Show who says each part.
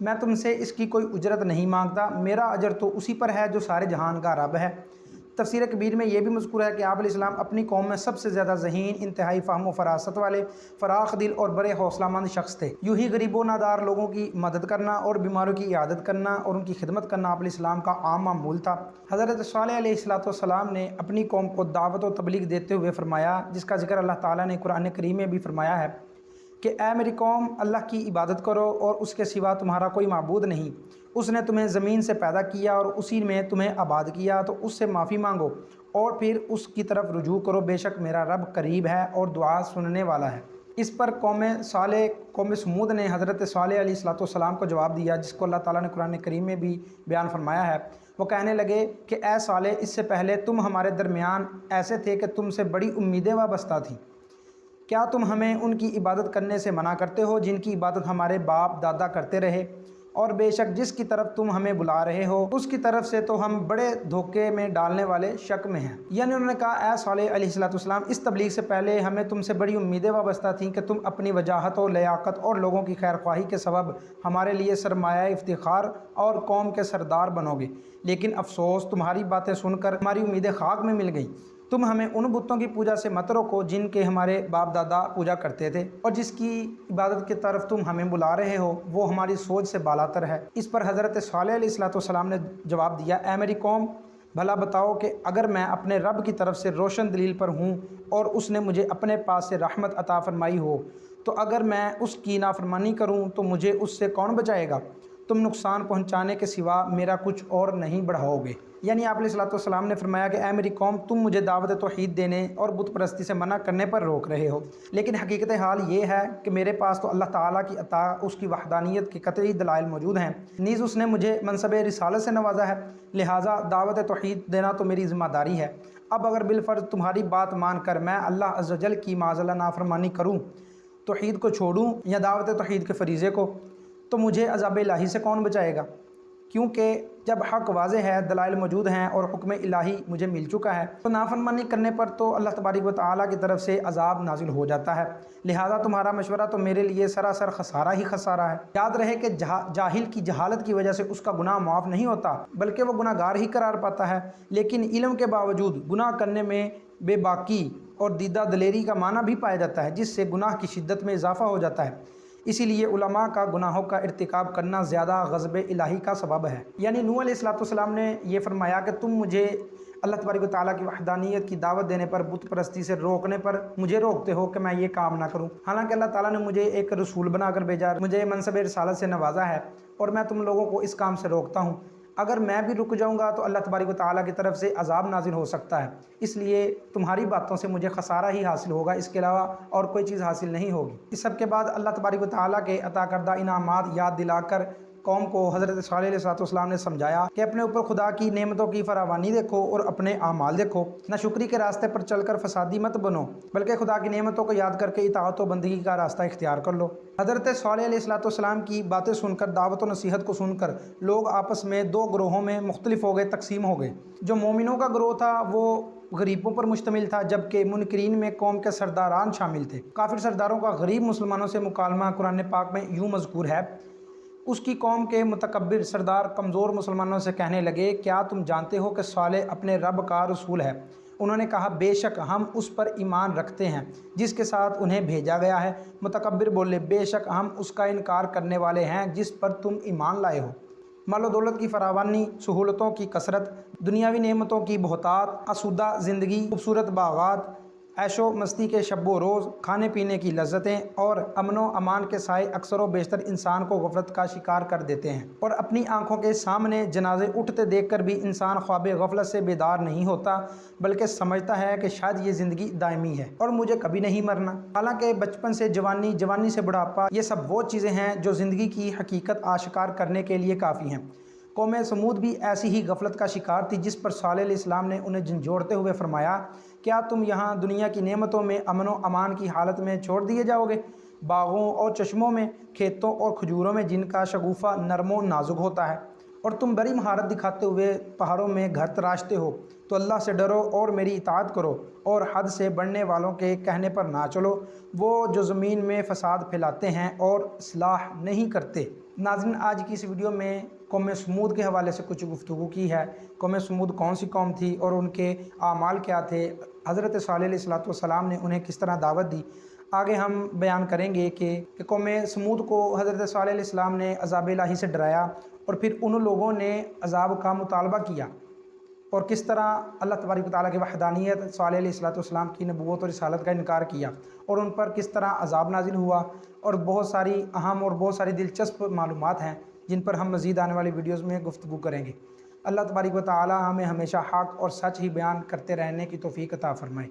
Speaker 1: میں تم سے اس کی کوئی اجرت نہیں مانگتا، میرا اجر تو اسی پر ہے جو سارے جہان کا رب ہے۔ تفسیر کبیر میں یہ بھی مذکور ہے کہ آپ علیہ السلام اپنی قوم میں سب سے زیادہ ذہین، انتہائی فہم و فراست والے، فراخ دل اور بڑے حوصلہ مند شخص تھے۔ یوں ہی غریب و نادار لوگوں کی مدد کرنا اور بیماروں کی عیادت کرنا اور ان کی خدمت کرنا آپ علیہ السلام کا عام معمول تھا۔ حضرت صالح علیہ السلام نے اپنی قوم کو دعوت و تبلیغ دیتے ہوئے فرمایا، جس کا ذکر اللہ تعالیٰ نے قرآن کریم میں بھی فرمایا ہے کہ اے میری قوم، اللہ کی عبادت کرو اور اس کے سوا تمہارا کوئی معبود نہیں۔ اس نے تمہیں زمین سے پیدا کیا اور اسی میں تمہیں آباد کیا، تو اس سے معافی مانگو اور پھر اس کی طرف رجوع کرو، بے شک میرا رب قریب ہے اور دعا سننے والا ہے۔ اس پر قوم سمود نے حضرت صالح علیہ السلام کو جواب دیا، جس کو اللہ تعالیٰ نے قرآن کریم میں بھی بیان فرمایا ہے۔ وہ کہنے لگے کہ اے صالح، اس سے پہلے تم ہمارے درمیان ایسے تھے کہ تم سے بڑی امیدیں وابستہ تھیں۔ کیا تم ہمیں ان کی عبادت کرنے سے منع کرتے ہو جن کی عبادت ہمارے باپ دادا کرتے رہے؟ اور بے شک جس کی طرف تم ہمیں بلا رہے ہو اس کی طرف سے تو ہم بڑے دھوکے میں ڈالنے والے شک میں ہیں۔ یعنی انہوں نے کہا، اے صالح علیہ السلام، اس تبلیغ سے پہلے ہمیں تم سے بڑی امیدیں وابستہ تھیں کہ تم اپنی وجاہت و لیاقت اور لوگوں کی خیر خواہی کے سبب ہمارے لیے سرمایہ افتخار اور قوم کے سردار بنو گے، لیکن افسوس، تمہاری باتیں سن کر ہماری امیدیں خاک میں مل گئیں۔ تم ہمیں ان بتوں کی پوجا سے مت روکو جن کے ہمارے باپ دادا پوجا کرتے تھے، اور جس کی عبادت کی طرف تم ہمیں بلا رہے ہو وہ ہماری سوچ سے بالاتر ہے۔ اس پر حضرت صالح علیہ السلام نے جواب دیا، اے میری قوم، بھلا بتاؤ کہ اگر میں اپنے رب کی طرف سے روشن دلیل پر ہوں اور اس نے مجھے اپنے پاس سے رحمت عطا فرمائی ہو، تو اگر میں اس کی نافرمانی کروں تو مجھے اس سے کون بچائے گا؟ تم نقصان پہنچانے کے سوا میرا کچھ اور نہیں بڑھاؤ گے۔ یعنی آپ علیہ السلام نے فرمایا کہ اے میری قوم، تم مجھے دعوت توحید دینے اور بت پرستی سے منع کرنے پر روک رہے ہو، لیکن حقیقت حال یہ ہے کہ میرے پاس تو اللہ تعالیٰ کی عطا، اس کی وحدانیت کے قطعی دلائل موجود ہیں، نیز اس نے مجھے منصب رسالت سے نوازا ہے، لہٰذا دعوت توحید دینا تو میری ذمہ داری ہے۔ اب اگر بالفرض تمہاری بات مان کر میں اللہ عز و جل کی معاذ اللہ نافرمانی کروں، توحید کو چھوڑوں یا دعوت توحید کے فریضے کو، تو مجھے عذاب الہی سے کون بچائے گا؟ کیونکہ جب حق واضح ہے، دلائل موجود ہیں اور حکم الہی مجھے مل چکا ہے، تو نافرمانی کرنے پر تو اللہ تبارک و تعالیٰ کی طرف سے عذاب نازل ہو جاتا ہے۔ لہٰذا تمہارا مشورہ تو میرے لیے سراسر خسارہ ہی خسارہ ہے۔ یاد رہے کہ جاہل کی جہالت کی وجہ سے اس کا گناہ معاف نہیں ہوتا، بلکہ وہ گناہ گار ہی قرار پاتا ہے، لیکن علم کے باوجود گناہ کرنے میں بے باکی اور دیدہ دلیری کا معنی بھی پایا جاتا ہے، جس سے گناہ کی شدت میں اضافہ ہو جاتا ہے۔ اسی لیے علماء کا گناہوں کا ارتکاب کرنا زیادہ غضب الہی کا سبب ہے۔ یعنی نوح علیہ السلام نے یہ فرمایا کہ تم مجھے اللہ تبارک و تعالیٰ کی وحدانیت کی دعوت دینے پر، بت پرستی سے روکنے پر مجھے روکتے ہو کہ میں یہ کام نہ کروں، حالانکہ اللہ تعالیٰ نے مجھے ایک رسول بنا کر بھیجا، مجھے منصب رسالت سے نوازا ہے، اور میں تم لوگوں کو اس کام سے روکتا ہوں۔ اگر میں بھی رک جاؤں گا تو اللہ تبارک و تعالیٰ کی طرف سے عذاب نازل ہو سکتا ہے، اس لیے تمہاری باتوں سے مجھے خسارہ ہی حاصل ہوگا، اس کے علاوہ اور کوئی چیز حاصل نہیں ہوگی۔ اس سب کے بعد اللہ تبارک و تعالیٰ کے عطا کردہ انعامات یاد دلا کر قوم کو حضرت صالح علیہ السلام نے سمجھایا کہ اپنے اوپر خدا کی نعمتوں کی فراوانی دیکھو اور اپنے اعمال دیکھو، نہ شکری کے راستے پر چل کر فسادی مت بنو، بلکہ خدا کی نعمتوں کو یاد کر کے اطاعت و بندگی کا راستہ اختیار کر لو۔ حضرت صالح علیہ السلام کی باتیں سن کر، دعوت و نصیحت کو سن کر، لوگ آپس میں دو گروہوں میں مختلف ہو گئے، تقسیم ہو گئے۔ جو مومنوں کا گروہ تھا وہ غریبوں پر مشتمل تھا، جبکہ منکرین میں قوم کے سرداران شامل تھے۔ کافر سرداروں کا غریب مسلمانوں سے مکالمہ قرآن پاک میں یوں مذکور ہے، اس کی قوم کے متکبر سردار کمزور مسلمانوں سے کہنے لگے، کیا تم جانتے ہو کہ صالح اپنے رب کا رسول ہے؟ انہوں نے کہا، بے شک ہم اس پر ایمان رکھتے ہیں جس کے ساتھ انہیں بھیجا گیا ہے۔ متکبر بولے، بے شک ہم اس کا انکار کرنے والے ہیں جس پر تم ایمان لائے ہو۔ مال و دولت کی فراوانی، سہولتوں کی کثرت، دنیاوی نعمتوں کی بہتات، آسودہ زندگی، خوبصورت باغات، عیش و مستی کے شب و روز، کھانے پینے کی لذتیں اور امن و امان کے سائے اکثر و بیشتر انسان کو غفلت کا شکار کر دیتے ہیں، اور اپنی آنکھوں کے سامنے جنازے اٹھتے دیکھ کر بھی انسان خواب غفلت سے بیدار نہیں ہوتا، بلکہ سمجھتا ہے کہ شاید یہ زندگی دائمی ہے اور مجھے کبھی نہیں مرنا۔ حالانکہ بچپن سے جوانی، جوانی سے بڑھاپا، یہ سب وہ چیزیں ہیں جو زندگی کی حقیقت آشکار کرنے کے لیے کافی ہیں۔ قوم سمود بھی ایسی ہی غفلت کا شکار تھی، جس پر صالح علیہ السلام نے انہیں جھنجھوڑتے ہوئے فرمایا، کیا تم یہاں دنیا کی نعمتوں میں امن و امان کی حالت میں چھوڑ دیے جاؤ گے؟ باغوں اور چشموں میں، کھیتوں اور کھجوروں میں جن کا شگوفہ نرم و نازک ہوتا ہے، اور تم بڑی مہارت دکھاتے ہوئے پہاڑوں میں گھر تراشتے ہو، تو اللہ سے ڈرو اور میری اطاعت کرو، اور حد سے بڑھنے والوں کے کہنے پر نہ چلو، وہ جو زمین میں فساد پھیلاتے ہیں اور اصلاح نہیں کرتے۔ ناظرین آج کی اس ویڈیو میں قوم سمود کے حوالے سے کچھ گفتگو کی ہے۔ قوم سمود کون سی قوم تھی اور ان کے اعمال کیا تھے، حضرت صالح علیہ السلام نے انہیں کس طرح دعوت دی۔ آگے ہم بیان کریں گے کہ قوم سمود کو حضرت صالح علیہ السلام نے عذاب الہی سے ڈرایا اور پھر ان لوگوں نے عذاب کا مطالبہ کیا، اور کس طرح اللہ تبارک و تعالیٰ کی وحدانیت، صالح علیہ السلام کی نبوت اور رسالت کا انکار کیا، اور ان پر کس طرح عذاب نازل ہوا، اور بہت ساری اہم اور بہت ساری دلچسپ معلومات ہیں جن پر ہم مزید آنے والی ویڈیوز میں گفتگو کریں گے۔ اللہ تبارک و تعالیٰ ہمیں ہمیشہ حق اور سچ ہی بیان کرتے رہنے کی توفیق عطا فرمائے۔